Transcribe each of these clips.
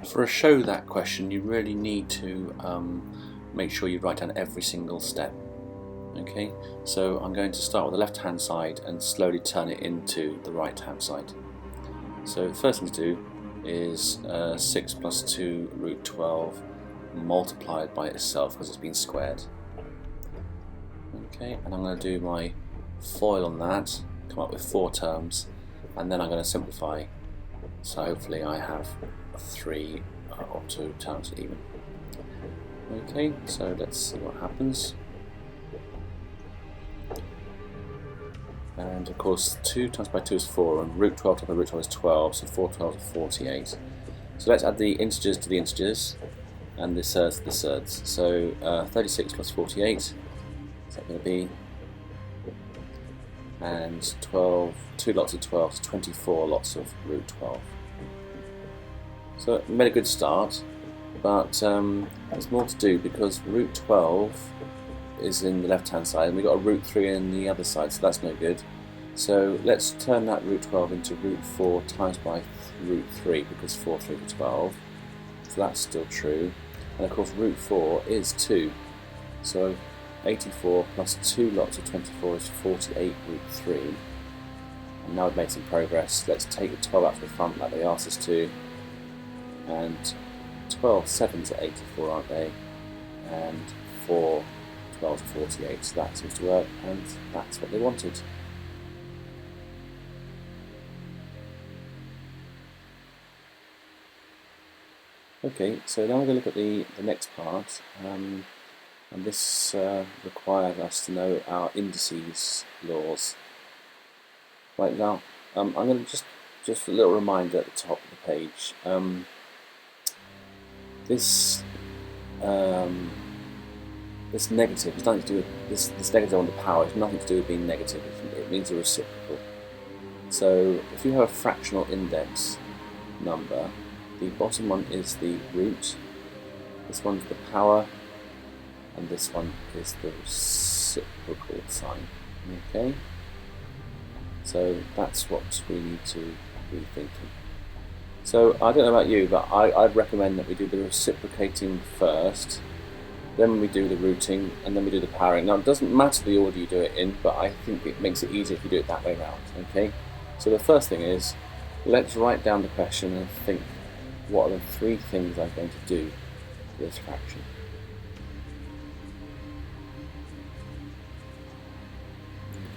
For a show that question, you really need to make sure you write down every single step. Okay, so I'm going to start with the left hand side and slowly turn it into the right hand side. So the first thing to do is 6 plus 2 root 12 multiplied by itself because it's been squared. Okay, and I'm going to do my FOIL on that, come up with 4 terms, and then I'm going to simplify. So hopefully I have 3 or 2 terms even. Okay, so let's see what happens. And of course 2 times by 2 is 4, and root 12 times by root 12 is 12, so 4 12 is 48. So let's add the integers to the integers and the surds to the surds. So 36 plus 48, is that going to be? And 12, 2 lots of 12, so 24 lots of root 12. So we made a good start, but there's more to do because root 12 is in the left hand side and we've got a root 3 in the other side, so that's no good. So let's turn that root 12 into root 4 times by root 3 because 4 3 is 12, so that's still true. And of course root 4 is 2, so 84 plus 2 lots of 24 is 48 root 3. And now we've made some progress. Let's take the 12 out to the front like they asked us to, and 12 7s are 84, aren't they? And 4 12s are 48, so that seems to work, and that's what they wanted. Okay, so now we're going to look at the next part, and this requires us to know our indices laws. Right now, I'm going to just a little reminder at the top of the page. This negative has nothing to do with this negative on the power. It's nothing to do with being negative. It means a reciprocal. So if you have a fractional index number, the bottom one is the root, this one's the power, and this one is the reciprocal sign. Okay, so that's what we need to be thinking. So I don't know about you, but I'd recommend that we do the reciprocating first, then we do the rooting, and then we do the powering. Now it doesn't matter the order you do it in, but I think it makes it easier if you do it that way around. Okay, so the first thing is, let's write down the question and think, what are the 3 things I'm going to do for this fraction?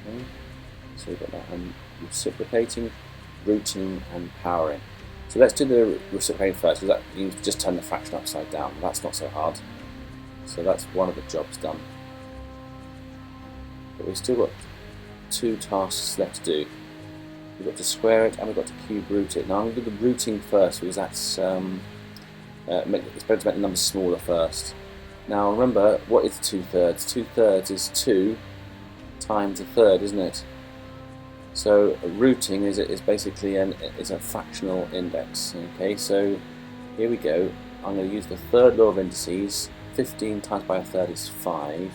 Okay, so we've got that reciprocating, rooting, and powering. So let's do the reciprocating first, because that you just turn the fraction upside down. That's not so hard. So that's one of the jobs done. But we've still got 2 tasks left to do. We've got to square it and we've got to cube root it. Now I'm going to do the rooting first because that's it's better to make the numbers smaller first. Now remember, what is 2/3? 2/3 is 2 times a third, isn't it? So rooting is basically is a fractional index. Okay, so here we go. I'm going to use the third law of indices. 15 times by a third is 5.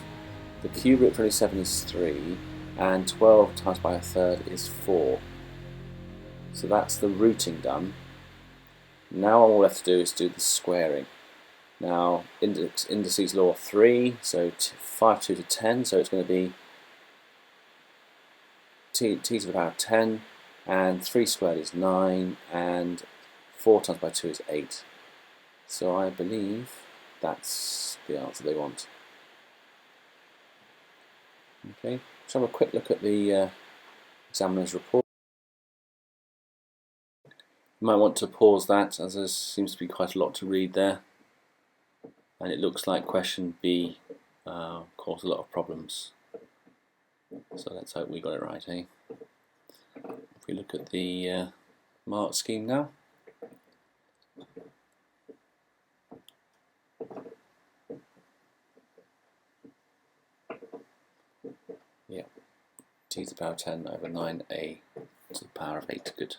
The cube root of 27 is 3, and 12 times by a third is 4. So that's the rooting done. Now all we have to do is do the squaring. Now indices law 3, so 5 to the 10, so it's going to be t to the power of 10, and 3 squared is 9, and 4 times by 2 is 8. So I believe that's the answer they want. Okay, let's have a quick look at the examiner's report. You might want to pause that, as there seems to be quite a lot to read there, and it looks like question B caused a lot of problems. So let's hope we got it right, eh? If we look at the mark scheme now. Yeah, t to the power of 10 over 9a to the power of 8, good.